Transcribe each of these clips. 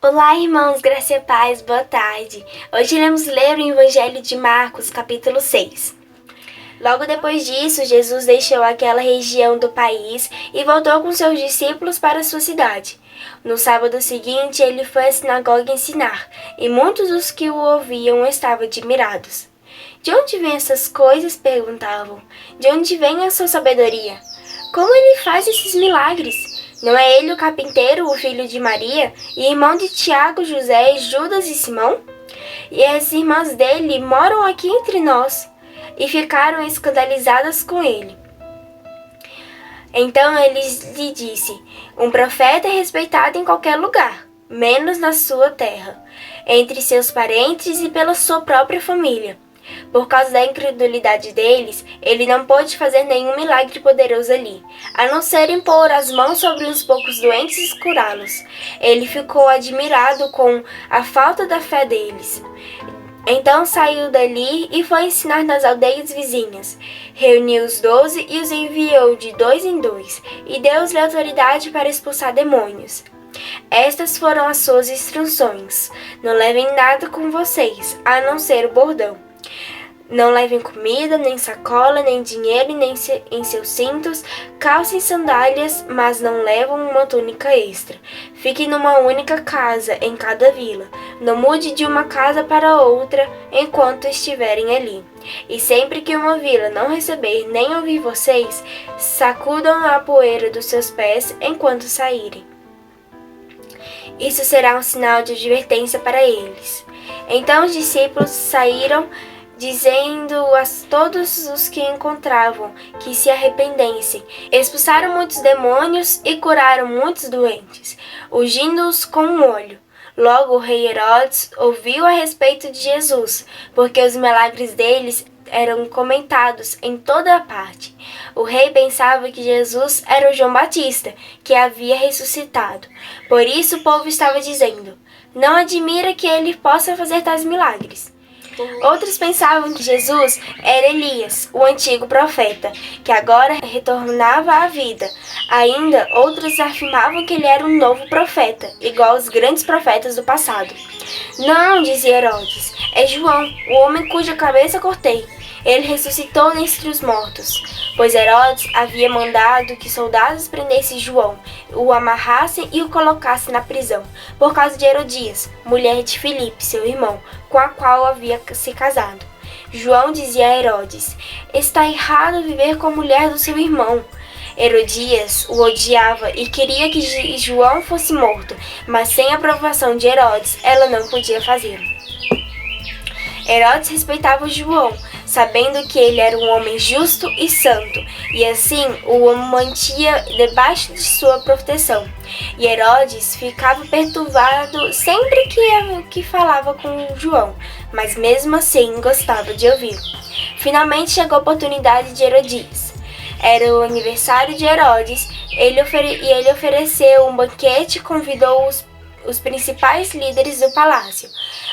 Olá, irmãos, graça e paz, boa tarde. Hoje iremos ler o Evangelho de Marcos, capítulo 6. Logo depois disso, Jesus deixou aquela região do país e voltou com seus discípulos para sua cidade. No sábado seguinte, ele foi à sinagoga ensinar, e muitos dos que o ouviam estavam admirados. De onde vêm essas coisas? Perguntavam. De onde vem a sua sabedoria? Como ele faz esses milagres? Não é ele o carpinteiro, o filho de Maria, e irmão de Tiago, José, Judas e Simão? E as irmãs dele moram aqui entre nós. E ficaram escandalizadas com ele. Então ele lhe disse: um profeta é respeitado em qualquer lugar, menos na sua terra, entre seus parentes e pela sua própria família. Por causa da incredulidade deles, ele não pôde fazer nenhum milagre poderoso ali, a não ser impor as mãos sobre uns poucos doentes e curá-los. Ele ficou admirado com a falta da fé deles. Então saiu dali e foi ensinar nas aldeias vizinhas. Reuniu os 12 e os enviou de 2 em 2, e deu-lhes autoridade para expulsar demônios. Estas foram as suas instruções: não levem nada com vocês, a não ser o bordão. Não levem comida, nem sacola, nem dinheiro, nem em seus cintos. Calcem sandálias, mas não levam uma túnica extra. Fiquem numa única casa em cada vila. Não mude de uma casa para outra enquanto estiverem ali. E sempre que uma vila não receber nem ouvir vocês, sacudam a poeira dos seus pés enquanto saírem. Isso será um sinal de advertência para eles. Então os discípulos saíram, dizendo a todos os que encontravam que se arrependessem. Expulsaram muitos demônios e curaram muitos doentes, ungindo-os com um óleo. Logo o rei Herodes ouviu a respeito de Jesus, porque os milagres deles eram comentados em toda a parte. O rei pensava que Jesus era o João Batista, que havia ressuscitado. Por isso o povo estava dizendo: não admira que ele possa fazer tais milagres. Outros pensavam que Jesus era Elias, o antigo profeta, que agora retornava à vida. Ainda outros afirmavam que ele era um novo profeta, igual aos grandes profetas do passado. Não, dizia Herodes, é João, o homem cuja cabeça cortei. Ele ressuscitou dentre os mortos. Pois Herodes havia mandado que soldados prendessem João, o amarrassem e o colocassem na prisão, por causa de Herodias, mulher de Filipe, seu irmão, com a qual havia se casado. João dizia a Herodes: está errado viver com a mulher do seu irmão. Herodias o odiava e queria que João fosse morto, mas sem a aprovação de Herodes, ela não podia fazê-lo. Herodes respeitava João, sabendo que ele era um homem justo e santo, e assim o mantinha debaixo de sua proteção. E Herodes ficava perturbado sempre que falava com João, mas mesmo assim gostava de ouvi-lo. Finalmente chegou a oportunidade de Herodias. Era o aniversário de Herodes, e ele ofereceu um banquete e convidou os principais líderes do palácio,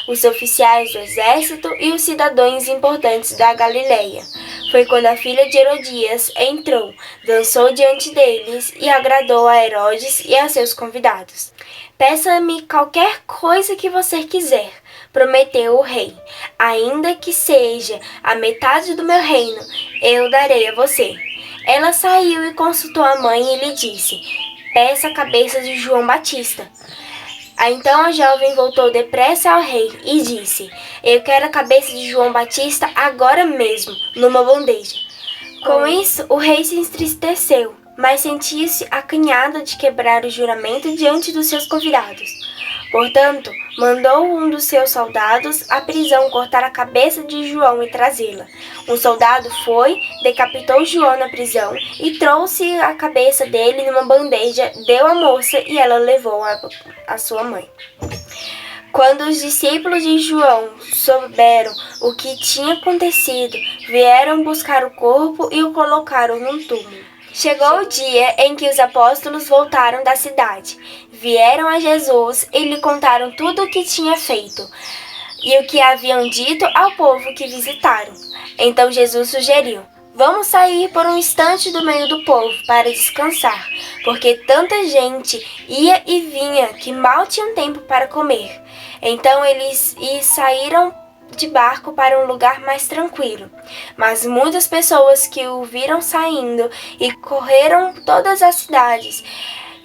os oficiais do exército e os cidadãos importantes da Galileia. Foi quando a filha de Herodias entrou, dançou diante deles e agradou a Herodes e a seus convidados. Peça-me qualquer coisa que você quiser, prometeu o rei. Ainda que seja a metade do meu reino, eu darei a você. Ela saiu e consultou a mãe e lhe disse: peça a cabeça de João Batista. Então a jovem voltou depressa ao rei e disse: eu quero a cabeça de João Batista agora mesmo, numa bandeja. Com isso, o rei se entristeceu, mas sentia-se acanhado de quebrar o juramento diante dos seus convidados. Portanto, mandou um dos seus soldados à prisão cortar a cabeça de João e trazê-la. Um soldado foi, decapitou João na prisão e trouxe a cabeça dele numa bandeja, deu à moça e ela levou a sua mãe. Quando os discípulos de João souberam o que tinha acontecido, vieram buscar o corpo e o colocaram num túmulo. Chegou o dia em que os apóstolos voltaram da cidade. Vieram a Jesus e lhe contaram tudo o que tinha feito e o que haviam dito ao povo que visitaram. Então Jesus sugeriu: Vamos sair por um instante do meio do povo para descansar, porque tanta gente ia e vinha que mal tinham tempo para comer. Então eles saíram de barco para um lugar mais tranquilo. Mas muitas pessoas que o viram saindo e correram todas as cidades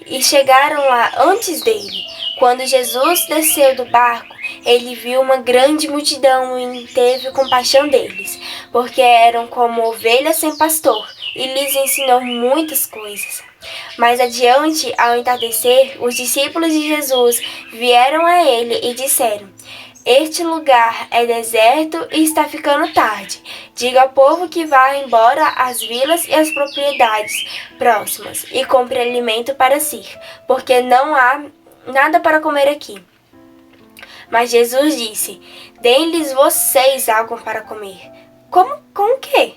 e chegaram lá antes dele. Quando Jesus desceu do barco, ele viu uma grande multidão e teve compaixão deles, porque eram como ovelhas sem pastor, e lhes ensinou muitas coisas. Mais adiante, ao entardecer, os discípulos de Jesus vieram a ele e disseram: Este lugar é deserto e está ficando tarde. Diga ao povo que vá embora às vilas e às propriedades próximas e compre alimento para si, porque não há nada para comer aqui. Mas Jesus disse: Deem-lhes vocês algo para comer. Com o quê?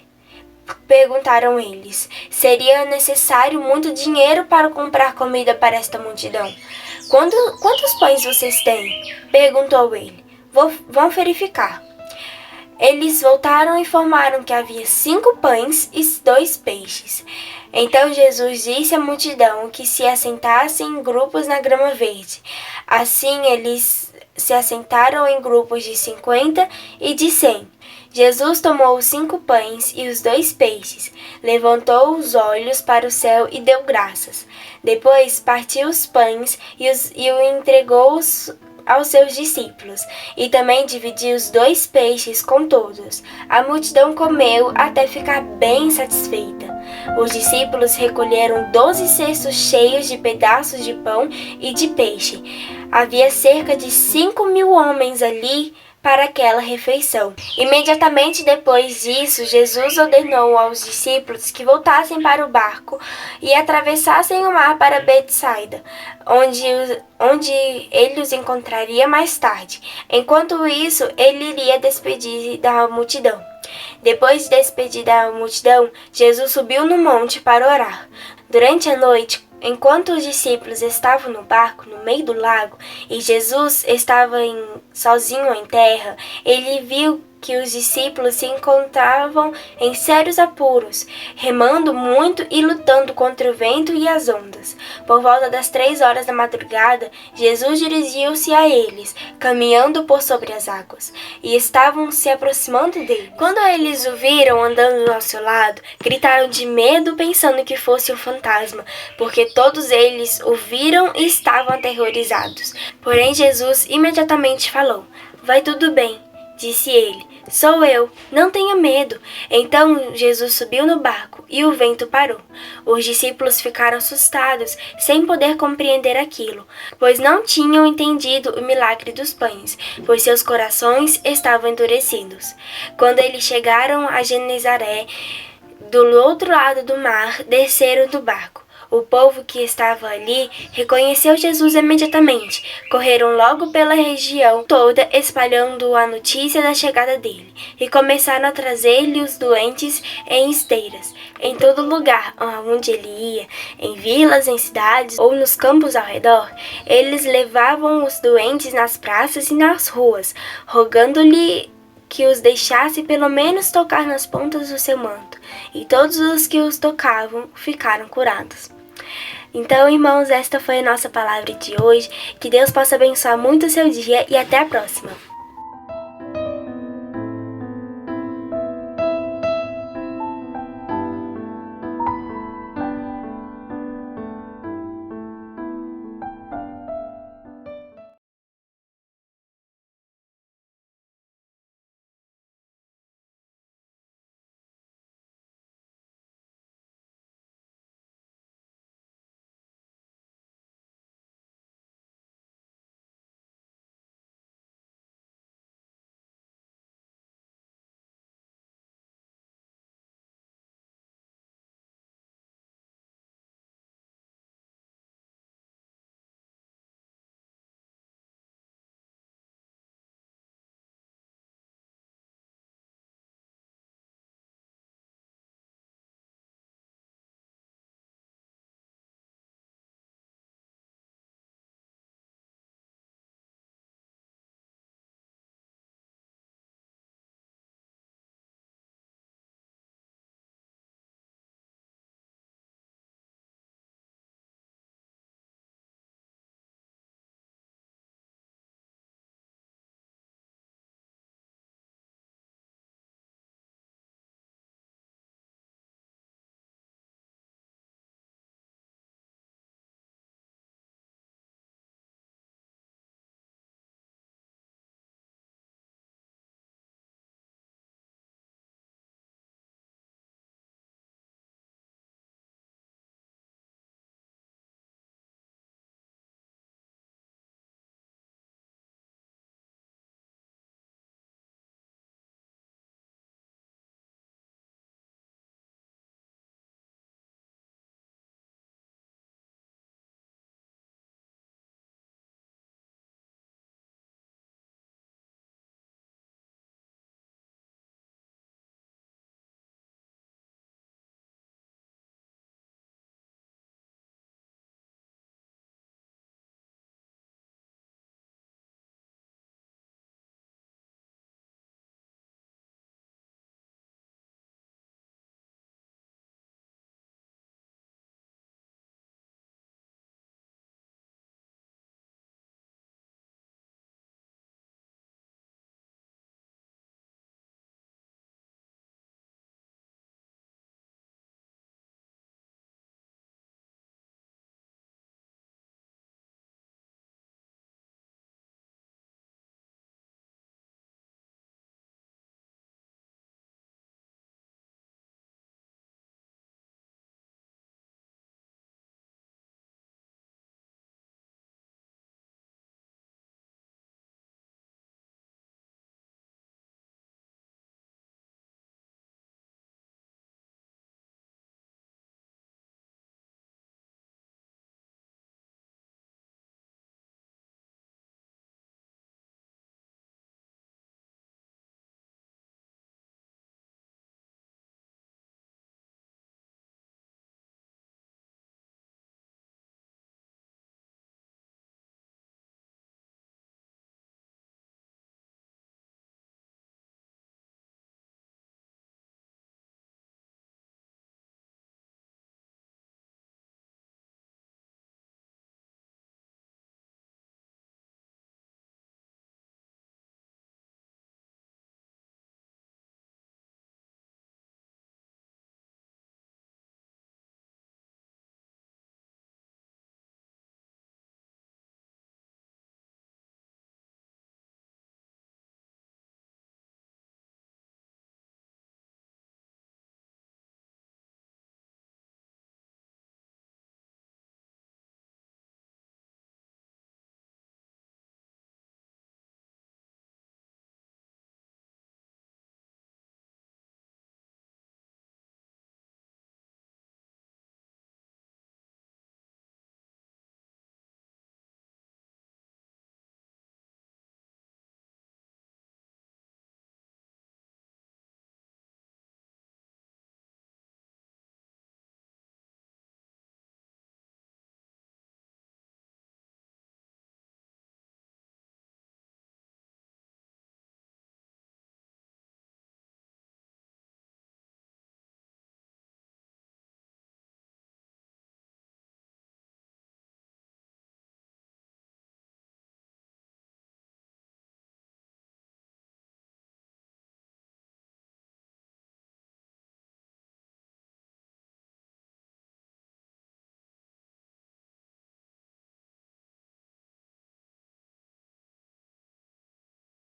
Perguntaram eles. Seria necessário muito dinheiro para comprar comida para esta multidão. Quantos pães vocês têm? Perguntou ele. Vão verificar. Eles voltaram e informaram que havia 5 pães e 2 peixes. Então Jesus disse à multidão que se assentassem em grupos na grama verde. Assim eles se assentaram em grupos de 50 e de 100. Jesus tomou os 5 pães e os 2 peixes, levantou os olhos para o céu e deu graças. Depois partiu os pães e o entregou aos seus discípulos, e também dividiu os 2 peixes com todos. A multidão comeu até ficar bem satisfeita. Os discípulos recolheram 12 cestos cheios de pedaços de pão e de peixe. Havia cerca de 5.000 homens ali para aquela refeição. Imediatamente depois disso, Jesus ordenou aos discípulos que voltassem para o barco e atravessassem o mar para Betsaida, onde ele os encontraria mais tarde. Enquanto isso, ele iria despedir da multidão. Depois de despedir da multidão, Jesus subiu no monte para orar. Durante a noite, enquanto os discípulos estavam no barco no meio do lago e Jesus estava sozinho em terra, ele viu que os discípulos se encontravam em sérios apuros, remando muito e lutando contra o vento e as ondas. Por volta das 3 horas da madrugada, Jesus dirigiu-se a eles, caminhando por sobre as águas, e estavam se aproximando dele. Quando eles o viram andando ao seu lado, gritaram de medo, pensando que fosse um fantasma, porque todos eles o viram e estavam aterrorizados. Porém, Jesus imediatamente falou: Vai tudo bem, disse ele. Sou eu, não tenha medo. Então Jesus subiu no barco e o vento parou. Os discípulos ficaram assustados, sem poder compreender aquilo, pois não tinham entendido o milagre dos pães, pois seus corações estavam endurecidos. Quando eles chegaram a Genezaré, do outro lado do mar, desceram do barco. O povo que estava ali reconheceu Jesus imediatamente. Correram logo pela região toda, espalhando a notícia da chegada dele, e começaram a trazer-lhe os doentes em esteiras. Em todo lugar onde ele ia, em vilas, em cidades ou nos campos ao redor, eles levavam os doentes nas praças e nas ruas, rogando-lhe que os deixasse pelo menos tocar nas pontas do seu manto. E todos os que os tocavam ficaram curados. Então, irmãos, esta foi a nossa palavra de hoje. Que Deus possa abençoar muito o seu dia e até a próxima.